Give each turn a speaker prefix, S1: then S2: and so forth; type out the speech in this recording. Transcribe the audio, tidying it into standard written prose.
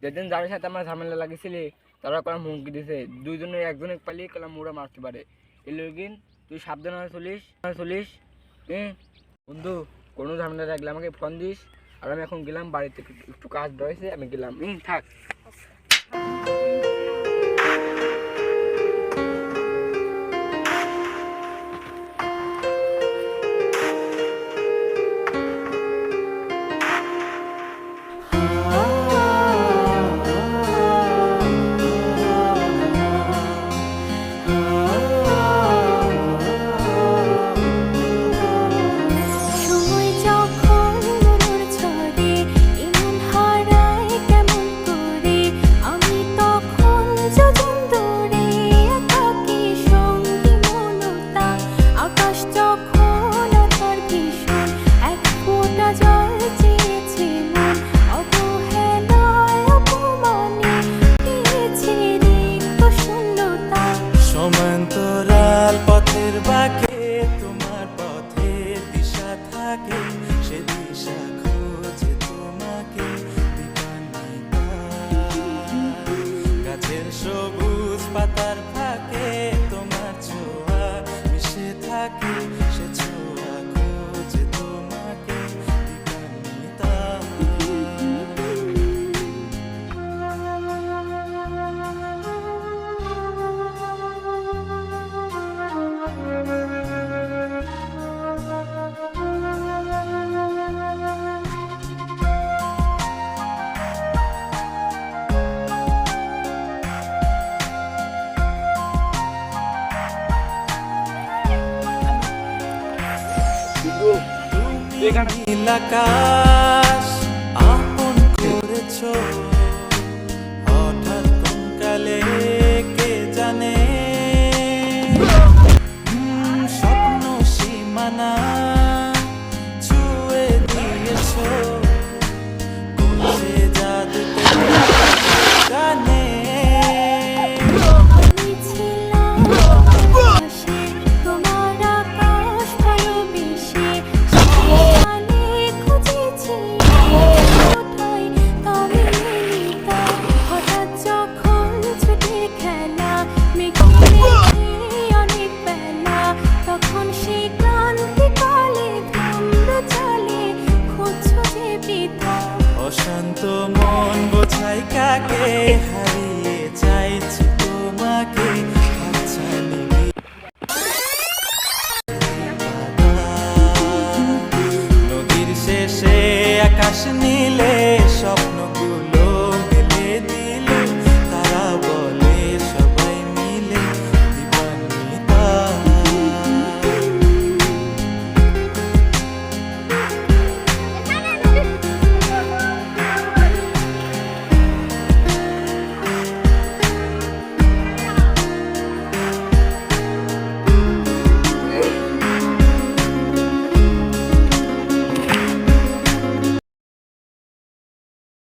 S1: যেদিন যাদের সাথে আমার ঝামেলা লাগিয়েছিলি তারা কলাম হুমকি দিছে, দুইজনের একজনে পালিয়ে কলাম মুড়া মারতে পারে। এলিগিন তুই সাবধান হয়ে চলিস। বন্ধু কোনো ঝামেলা লাগলে আমাকে ফোন দিস। আর আমি এখন গেলাম বাড়িতে, একটু কাজ রয়েছে, আমি গেলাম। থাক।
S2: সমান্তরাল পথের বাঁকে তোমার পথের দিশা থাকে, সে দিশা খোঁজে তোমাকে গাছের সবুজ পাতার ফাঁকে তোমার ছোঁয়া মিশে থাকে, সে ছোঁয়া খোঁজে তোমাকে দীপান্বিতা। নীল আকাশ আপন করেছো, হঠাৎ কোন কালে কে জানে, স্বপ্ন সীমানা ছুঁয়ে দিয়েছো, করছে জাদুতে গানে। অশান্ত মন বোঝাই কাকে।